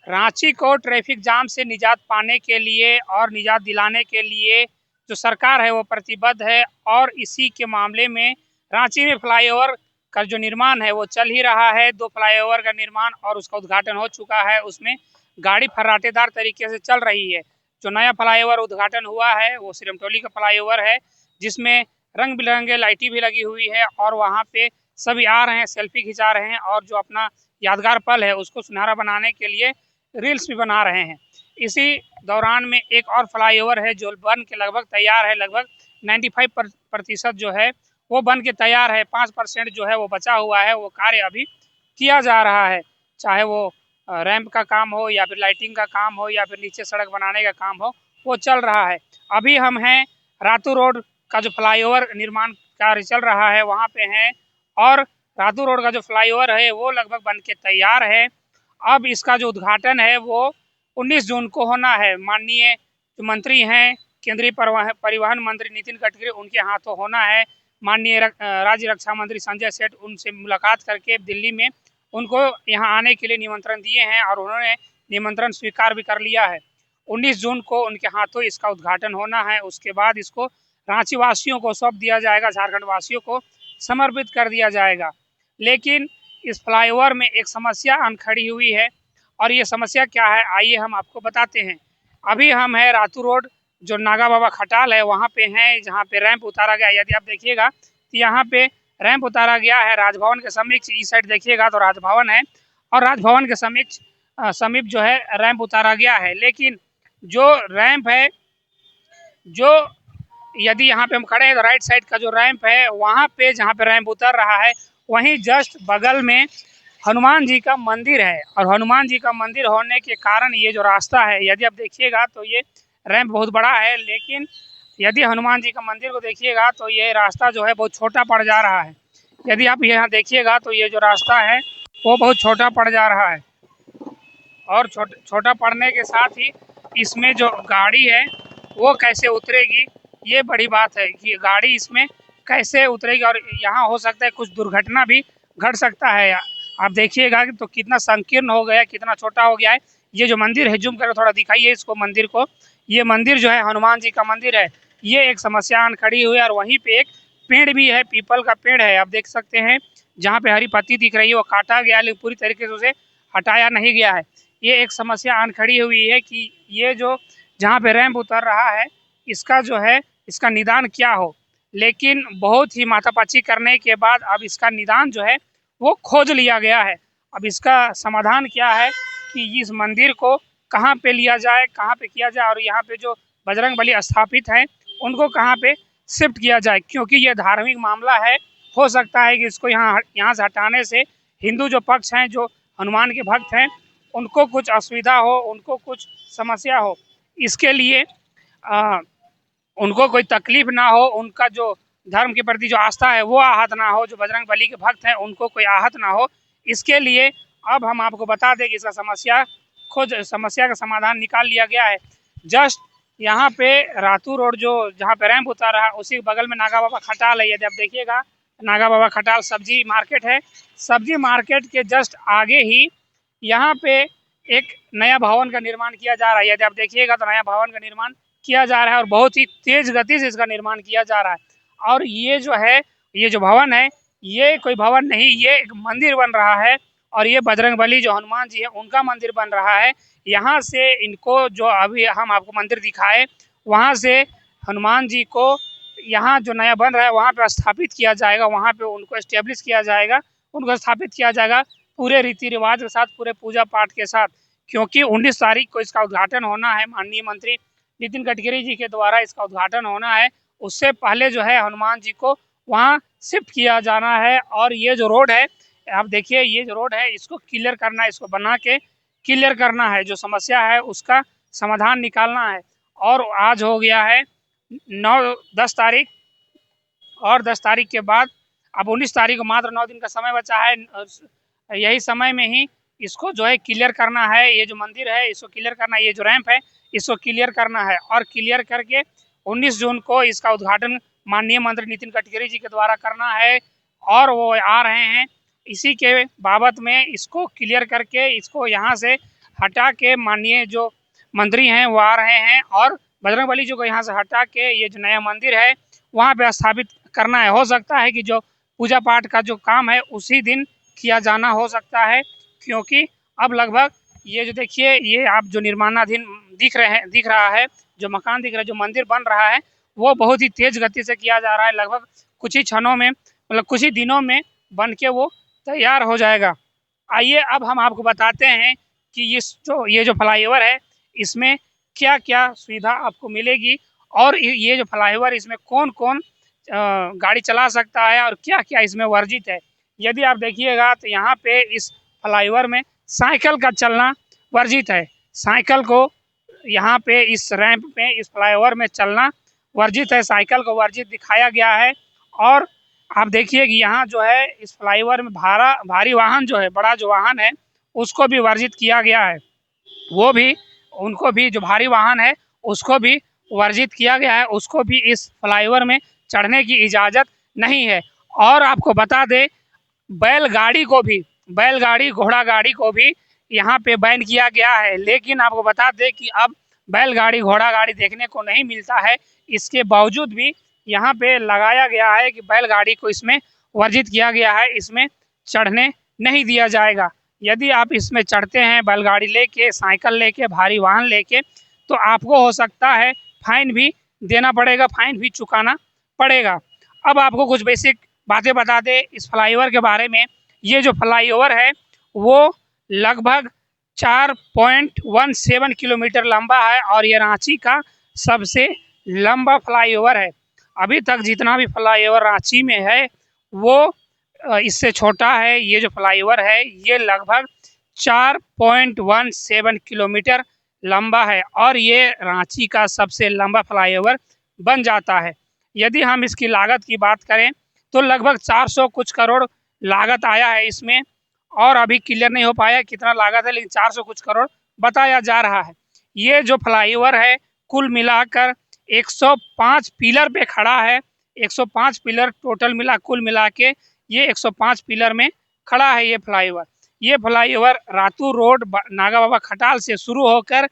रांची को traffic jam से निजात पाने के लिए और निजात दिलाने के लिए जो सरकार है वो प्रतिबद्ध है और इसी के मामले में रांची में फ्लाईओवर का जो निर्माण है वो चल ही रहा है। 2 फ्लाईओवर का निर्माण और उसका उद्घाटन हो चुका है। उसमें गाड़ी फर्राटेदार तरीके से चल रही है। जो नया फ्लाईओवर उद्घाटन हुआ है वो सिरमटोली का फ्लाईओवर है, जिसमें रंग बिरंगे लाइटें भी लगी हुई है और वहाँ पे सभी आ रहे हैं, सेल्फी खिंचा रहे हैं और जो अपना यादगार पल है उसको सुनहरा बनाने के लिए रील्स भी बना रहे हैं। इसी दौरान में एक और फ्लाईओवर है जो बन के लगभग तैयार है। लगभग 95% जो है वो बन के तैयार है। 5% जो है वो बचा हुआ है। वो कार्य अभी किया जा रहा है, चाहे वो रैंप का काम हो या फिर लाइटिंग का काम हो या फिर नीचे सड़क बनाने का काम हो, वो चल रहा है। अभी हम हैं रातू रोड का जो फ्लाईओवर निर्माण कार्य चल रहा है वहाँ पे हैं और रातू रोड का जो फ्लाईओवर है वो लगभग बन के तैयार है। अब इसका जो उद्घाटन है वो 19 जून को होना है। माननीय जो मंत्री हैं केंद्रीय परिवहन मंत्री नितिन गडकरी, उनके हाथों होना है। माननीय राज्य रक्षा मंत्री संजय सेठ उनसे मुलाकात करके दिल्ली में उनको यहाँ आने के लिए निमंत्रण दिए हैं और उन्होंने निमंत्रण स्वीकार भी कर लिया है। 19 जून को उनके हाथों इसका उद्घाटन होना है। उसके बाद इसको रांची वासियों को सौंप दिया जाएगा, झारखंड वासियों को समर्पित कर दिया जाएगा। लेकिन इस फ्लाईओवर में एक समस्या अन खड़ी हुई है और ये समस्या क्या है आइए हम आपको बताते हैं। अभी हम है रातू रोड जो नागा बाबा खटाल है वहाँ पे हैं, जहाँ पे रैंप उतारा गया। यदि आप देखिएगा तो यहाँ पे रैंप उतारा गया है। राजभवन के समीप इस साइड देखिएगा तो राजभवन है और राजभवन के समीप जो है रैंप उतारा गया है। लेकिन जो रैंप है, जो यदि यहाँ पे हम खड़े हैं तो राइट साइड का जो रैंप है वहाँ पे जहाँ पे रैंप उतर रहा है वहीं जस्ट बगल में हनुमान जी का मंदिर है और हनुमान जी का मंदिर होने के कारण ये जो रास्ता है, यदि आप देखिएगा तो ये रैंप बहुत बड़ा है, लेकिन यदि हनुमान जी का मंदिर को देखिएगा तो ये रास्ता जो है बहुत छोटा पड़ जा रहा है। यदि आप यहाँ देखिएगा तो ये जो रास्ता है वो बहुत छोटा पड़ जा रहा है और छोटा पड़ने के साथ ही इसमें जो गाड़ी है वो कैसे उतरेगी, ये बड़ी बात है कि गाड़ी इसमें कैसे उतरेगी और यहाँ हो सकता है कुछ दुर्घटना भी घट सकता है। आप देखिएगा तो कितना संकीर्ण हो गया, कितना छोटा हो गया है। ये जो मंदिर है, जूम कर थोड़ा दिखाइए इसको मंदिर को। ये मंदिर जो है हनुमान जी का मंदिर है। ये एक समस्या आन खड़ी हुई है और वहीं पे एक पेड़ भी है, पीपल का पेड़ है। आप देख सकते हैं जहाँ पे हरी पत्ती दिख रही है वो काटा गया लेकिन पूरी तरीके से उसे हटाया नहीं गया है। ये एक समस्या आन खड़ी हुई है कि ये जो जहाँ पे रैंप उतर रहा है इसका जो है इसका निदान क्या हो। लेकिन बहुत ही माथापच्ची करने के बाद अब इसका निदान जो है वो खोज लिया गया है। अब इसका समाधान क्या है कि इस मंदिर को कहाँ पे लिया जाए, कहाँ पे किया जाए और यहाँ पे जो बजरंगबली स्थापित हैं उनको कहाँ पे शिफ्ट किया जाए, क्योंकि ये धार्मिक मामला है। हो सकता है कि इसको यहाँ से हटाने से हिंदू जो पक्ष हैं, जो हनुमान के भक्त हैं, उनको कुछ असुविधा हो, उनको कुछ समस्या हो। इसके लिए उनको कोई तकलीफ ना हो, उनका जो धर्म के प्रति जो आस्था है वो आहत ना हो, जो बजरंगबली के भक्त हैं उनको कोई आहत ना हो। इसके लिए अब हम आपको बता दें कि इसका समस्या का समाधान निकाल लिया गया है। जस्ट यहाँ पे रातू रोड जो जहाँ पे रैंप उतार रहा है उसी बगल में नागा बाबा खटाल है। यदि आप देखिएगा नागा बाबा खटाल सब्जी मार्केट है। सब्जी मार्केट के जस्ट आगे ही यहाँ पे एक नया भवन का निर्माण किया जा रहा है। यदि आप देखिएगा तो नया भवन का निर्माण किया जा रहा है और बहुत ही तेज गति से इसका निर्माण किया जा रहा है। और ये जो है, ये जो भवन है ये कोई भवन नहीं, ये एक मंदिर बन रहा है और ये बजरंगबली जो हनुमान जी है उनका मंदिर बन रहा है। यहाँ से इनको जो अभी हम आपको मंदिर दिखाए वहाँ से हनुमान जी को यहाँ जो नया बन रहा है वहाँ पे स्थापित किया जाएगा, वहाँ पे उनको एस्टेब्लिश किया जाएगा, उनको स्थापित किया जाएगा पूरे रीति रिवाज के साथ, पूरे पूजा पाठ के साथ। क्योंकि 19 तारीख को इसका उद्घाटन होना है, माननीय मंत्री नितिन गडकरी जी के द्वारा इसका उद्घाटन होना है। उससे पहले जो है हनुमान जी को वहाँ शिफ्ट किया जाना है। और ये जो रोड है आप देखिए, ये जो रोड है इसको क्लियर करना है, इसको बना के क्लियर करना है, जो समस्या है उसका समाधान निकालना है। और आज हो गया है 10 तारीख और 10 तारीख के बाद अब 19 तारीख को मात्र 9 दिन का समय बचा है। यही समय में ही इसको जो है क्लियर करना है। ये जो मंदिर है इसको क्लियर करना है, ये जो रैंप है इसको क्लियर करना है और क्लियर करके 19 जून को इसका उद्घाटन माननीय मंत्री नितिन गडकरी जी के द्वारा करना है और वो आ रहे हैं। इसी के बाबत में इसको क्लियर करके इसको यहाँ से हटा के माननीय जो मंत्री हैं वो आ रहे हैं और बजरंगबली जी को यहाँ से हटा के ये जो नया मंदिर है वहाँ पे स्थापित करना है। हो सकता है कि जो पूजा पाठ का जो काम है उसी दिन किया जाना हो सकता है, क्योंकि अब लगभग ये जो देखिए ये आप जो निर्माणाधीन दिख रहा है, जो मकान दिख रहा है, जो मंदिर बन रहा है वो बहुत ही तेज गति से किया जा रहा है। लगभग कुछ ही क्षणों में मतलब कुछ ही दिनों में बन के वो तैयार हो जाएगा। आइए अब हम आपको बताते हैं कि ये जो फ्लाईओवर है इसमें क्या क्या सुविधा आपको मिलेगी और ये जो फ्लाईओवर इसमें कौन कौन गाड़ी चला सकता है और क्या क्या इसमें वर्जित है। यदि आप देखिएगा तो यहाँ पे इस फ्लाईओवर में साइकिल का चलना वर्जित है। साइकिल को यहाँ पे इस रैंप पे इस फ्लाईओवर में चलना वर्जित है, साइकिल को वर्जित दिखाया गया है। और आप देखिए कि यहाँ जो है इस फ्लाईओवर में भारी वाहन जो है, बड़ा जो वाहन है उसको भी वर्जित किया गया है। वो भी उनको भी जो भारी वाहन है उसको भी वर्जित किया गया है, उसको भी इस फ्लाईओवर में चढ़ने की इजाज़त नहीं है। और आपको बता दें बैलगाड़ी घोड़ा गाड़ी को भी यहाँ पे बैन किया गया है। लेकिन आपको बता दें कि अब बैलगाड़ी घोड़ा गाड़ी देखने को नहीं मिलता है, इसके बावजूद भी यहाँ पे लगाया गया है कि बैलगाड़ी को इसमें वर्जित किया गया है, इसमें चढ़ने नहीं दिया जाएगा। यदि आप इसमें चढ़ते हैं बैलगाड़ी लेके, साइकिल लेके, भारी वाहन लेके, तो आपको हो सकता है फाइन भी देना पड़ेगा, फाइन भी चुकाना पड़ेगा। अब आपको कुछ बेसिक बातें बता दें इस फ्लाईओवर के बारे में। ये जो फ्लाईओवर है वो लगभग 4.17 किलोमीटर लंबा है और ये रांची का सबसे लंबा फ्लाईओवर है। अभी तक जितना भी फ्लाईओवर रांची में है वो इससे छोटा है। ये जो फ्लाईओवर है ये लगभग 4.17 किलोमीटर लंबा है और ये रांची का सबसे लंबा फ्लाईओवर बन जाता है। यदि हम इसकी लागत की बात करें तो लगभग 400 कुछ करोड़ लागत आया है इसमें, और अभी क्लियर नहीं हो पाया कितना लागत है, लेकिन 400 कुछ करोड़ बताया जा रहा है। ये जो फ्लाईओवर है कुल मिलाकर 105 पिलर पे खड़ा है। 105 पिलर टोटल कुल मिला के ये 105 पिलर में खड़ा है ये फ्लाईओवर। ये फ्लाईओवर रातू रोड नागा बाबा खटाल से शुरू होकर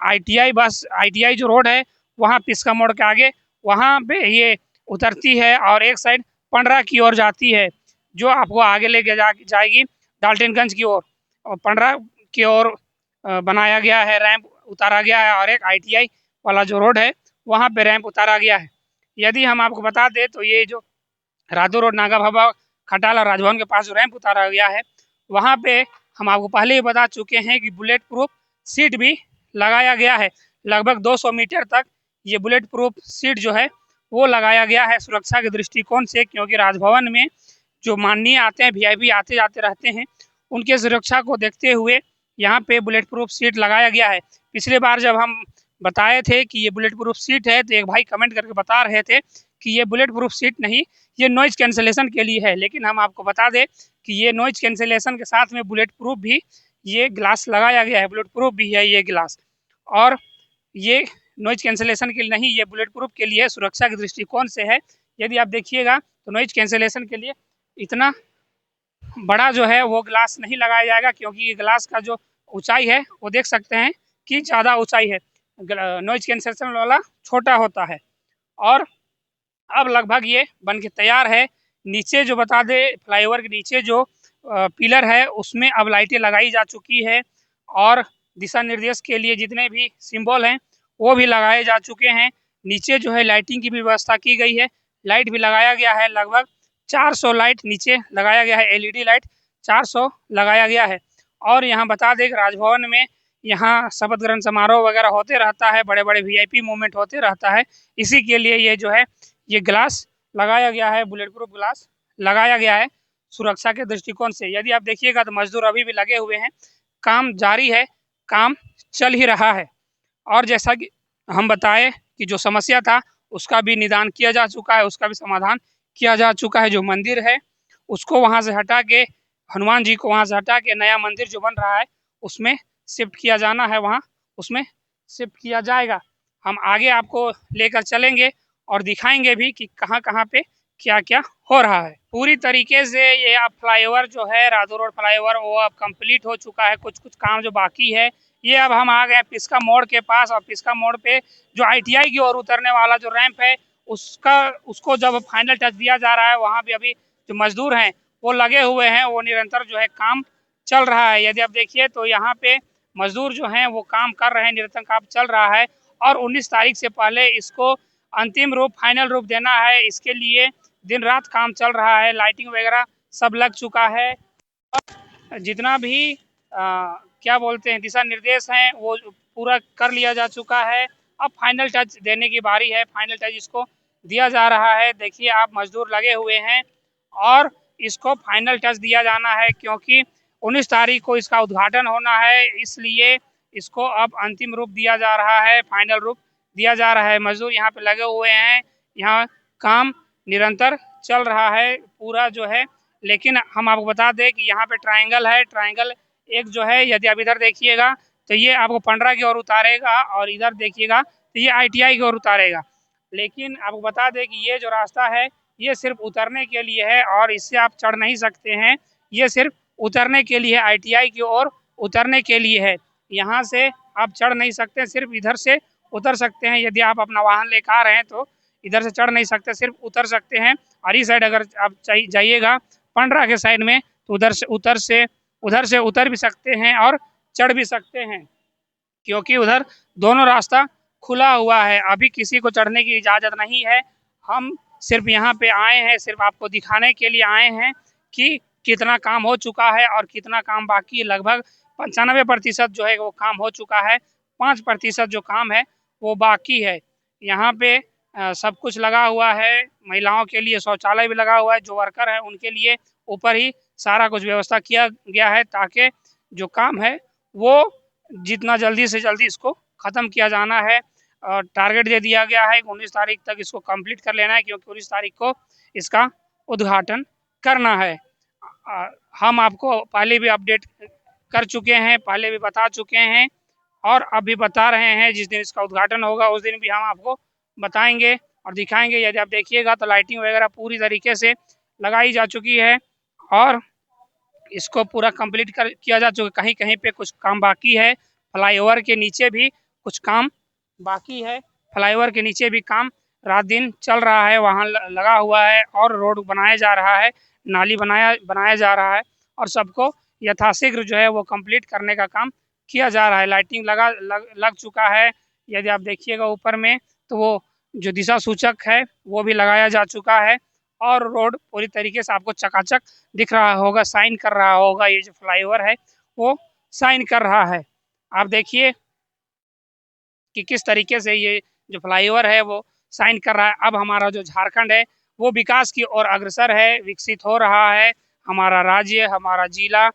ITI जो रोड है वहाँ पिस्का मोड़ के आगे वहाँ पे ये उतरती है और एक साइड पंडरा की ओर जाती है, जो आपको आगे लेके जाएगी डाल्टनगंज की ओर। और पंडरा की ओर बनाया गया है, रैंप उतारा गया है और एक ITI वाला जो रोड है वहाँ पे रैंप उतारा गया है। यदि हम आपको बता दें तो ये जो रातू रोड नागा बाबा खटाल और राजभवन के पास जो रैंप उतारा गया है वहाँ पे हम आपको पहले ही बता चुके हैं कि बुलेट प्रूफ सीट भी लगाया गया है। लगभग 200 मीटर तक ये बुलेट प्रूफ सीट जो है वो लगाया गया है सुरक्षा के दृष्टिकोण से, क्योंकि राजभवन में जो माननीय आते हैं, VIP आते जाते रहते हैं, उनके सुरक्षा को देखते हुए यहाँ पे बुलेट प्रूफ सीट लगाया गया है। पिछले बार जब हम बताए थे कि ये बुलेट प्रूफ सीट है तो एक भाई कमेंट करके बता रहे थे कि ये बुलेट प्रूफ सीट नहीं, ये नॉइज कैंसलेशन के लिए है। लेकिन हम आपको बता दें कि ये नॉइज कैंसलेशन के साथ में बुलेट प्रूफ भी ये ग्लास लगाया गया है, बुलेट प्रूफ भी है ये ग्लास। और ये नॉइज कैंसलेशन के लिए नहीं, ये बुलेट प्रूफ के लिए सुरक्षा के दृष्टिकोण से है। यदि आप देखिएगा तो नॉइज कैंसलेशन के लिए इतना बड़ा जो है वो ग्लास नहीं लगाया जाएगा, क्योंकि ये ग्लास का जो ऊंचाई है वो देख सकते हैं कि ज़्यादा ऊंचाई है, नॉइज कैंसलेशन वाला छोटा होता है। और अब लगभग ये बन के तैयार है। नीचे जो बता दें फ्लाईओवर के नीचे जो पिलर है उसमें अब लाइटें लगाई जा चुकी है और दिशा निर्देश के लिए जितने भी सिंबल हैं वो भी लगाए जा चुके हैं। नीचे जो है लाइटिंग की भी व्यवस्था की गई है, लाइट भी लगाया गया है। लगभग 400 लाइट नीचे लगाया गया है, LED लाइट 400 लगाया गया है। और यहाँ बता दें राजभवन में यहाँ शपथ ग्रहण समारोह वगैरह होते रहता है, बड़े बड़े VIP मूवमेंट होते रहता है, इसी के लिए ये जो है ये ग्लास लगाया गया है, बुलेट प्रूफ ग्लास लगाया गया है सुरक्षा के दृष्टिकोण से। यदि आप देखिएगा तो मजदूर अभी भी लगे हुए हैं, काम जारी है, काम चल ही रहा है। और जैसा कि हम बताएं कि जो समस्या था उसका भी निदान किया जा चुका है, उसका भी समाधान किया जा चुका है। जो मंदिर है उसको वहाँ से हटा के, हनुमान जी को वहाँ से हटा के नया मंदिर जो बन रहा है उसमें शिफ्ट किया जाना है, वहाँ उसमें शिफ्ट किया जाएगा। हम आगे आपको लेकर चलेंगे और दिखाएंगे भी कि कहाँ कहाँ पे क्या क्या हो रहा है। पूरी तरीके से ये अब फ्लाईओवर जो है राजू रोड फ्लाईओवर वो अब कंप्लीट हो चुका है। कुछ कुछ काम जो बाकी है ये अब हम आ गए पिस्का मोड़ के पास, और पिस्का मोड़ पे जो आईटीआई की ओर उतरने वाला जो रैंप है उसको जब फाइनल टच दिया जा रहा है, वहाँ भी अभी जो मजदूर हैं वो लगे हुए हैं, वो निरंतर जो है काम चल रहा है। यदि आप देखिए तो यहाँ पे मजदूर जो हैं वो काम कर रहे हैं, निरंतर काम चल रहा है। और 19 तारीख से पहले इसको अंतिम रूप फाइनल रूप देना है, इसके लिए दिन रात काम चल रहा है। लाइटिंग वगैरह सब लग चुका है। जितना भी क्या बोलते हैं दिशा निर्देश हैं वो पूरा कर लिया जा चुका है। अब फाइनल टच देने की बारी है, फाइनल टच इसको दिया जा रहा है। देखिए आप मजदूर लगे हुए हैं और इसको फाइनल टच दिया जाना है, क्योंकि 19 तारीख को इसका उद्घाटन होना है, इसलिए इसको अब अंतिम रूप दिया जा रहा है, फाइनल रूप दिया जा रहा है। मजदूर यहाँ पे लगे हुए हैं, यहाँ काम निरंतर चल रहा है पूरा जो है। लेकिन हम आपको बता दें कि यहाँ पे ट्रायंगल है, ट्रायंगल एक जो है यदि आप इधर देखिएगा तो ये आपको पंडरा की ओर उतारेगा, और इधर देखिएगा तो ये आईटीआई की ओर उतारेगा। लेकिन आपको बता दें कि ये जो रास्ता है ये सिर्फ उतरने के लिए है, और इससे आप चढ़ नहीं सकते हैं। ये सिर्फ उतरने के लिए, आईटीआई की ओर उतरने के लिए है। यहाँ से आप चढ़ नहीं सकते, सिर्फ इधर से उतर सकते हैं। यदि आप अपना वाहन लेकर आ रहे हैं तो इधर से चढ़ नहीं सकते, सिर्फ उतर सकते हैं। और इस साइड अगर आप जाइएगा पंडरा के साइड में तो उधर से उतर भी सकते हैं और चढ़ भी सकते हैं, क्योंकि उधर दोनों रास्ता खुला हुआ है। अभी किसी को चढ़ने की इजाज़त नहीं है। हम सिर्फ यहाँ पे आए हैं, सिर्फ आपको दिखाने के लिए आए हैं कि कितना काम हो चुका है और कितना काम बाकी है। लगभग 95% जो है वो काम हो चुका है, 5% जो काम है वो बाकी है। यहाँ पे सब कुछ लगा हुआ है, महिलाओं के लिए शौचालय भी लगा हुआ है, जो वर्कर हैं उनके लिए ऊपर ही सारा कुछ व्यवस्था किया गया है, ताकि जो काम है वो जितना जल्दी से जल्दी इसको ख़त्म किया जाना है। और टारगेट दे दिया गया है 19 तारीख तक इसको कंप्लीट कर लेना है, क्योंकि 19 तारीख को इसका उद्घाटन करना है। हम आपको पहले भी अपडेट कर चुके हैं, पहले भी बता चुके हैं, और अभी बता रहे हैं। जिस दिन इसका उद्घाटन होगा उस दिन भी हम आपको बताएंगे और दिखाएंगे। यदि आप देखिएगा तो लाइटिंग वगैरह पूरी तरीके से लगाई जा चुकी है, और इसको पूरा कंप्लीट किया जा चुका। कहीं कहीं पे कुछ काम बाकी है, फ्लाईओवर के नीचे भी कुछ काम बाकी है। फ्लाईओवर के नीचे भी काम रात दिन चल रहा है, वहाँ लगा हुआ है, और रोड बनाया जा रहा है, नाली बनाया जा रहा है, और सबको यथाशीघ्र जो है वो कंप्लीट करने का काम किया जा रहा है। लाइटिंग लग चुका है। यदि आप देखिएगा ऊपर में तो वो जो दिशा सूचक है वो भी लगाया जा चुका है, और रोड पूरी तरीके से आपको चकाचक दिख रहा होगा, साइन कर रहा होगा। ये जो फ्लाईओवर है वो साइन कर रहा है। आप देखिए कि किस तरीके से ये जो फ्लाईओवर है वो साइन कर रहा है। अब हमारा जो झारखंड है वो विकास की ओर अग्रसर है, विकसित हो रहा है। हमारा राज्य, हमारा जिला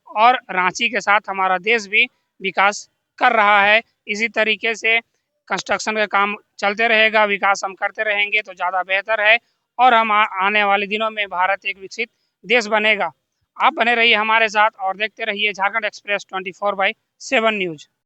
और रांची के साथ हमारा देश भी विकास कर रहा है। इसी तरीके से कंस्ट्रक्शन का काम चलते रहेगा, विकास हम करते रहेंगे तो ज़्यादा बेहतर है, और हम आने वाले दिनों में भारत एक विकसित देश बनेगा। आप बने रहिए हमारे साथ और देखते रहिए झारखंड एक्सप्रेस 24/7 न्यूज़।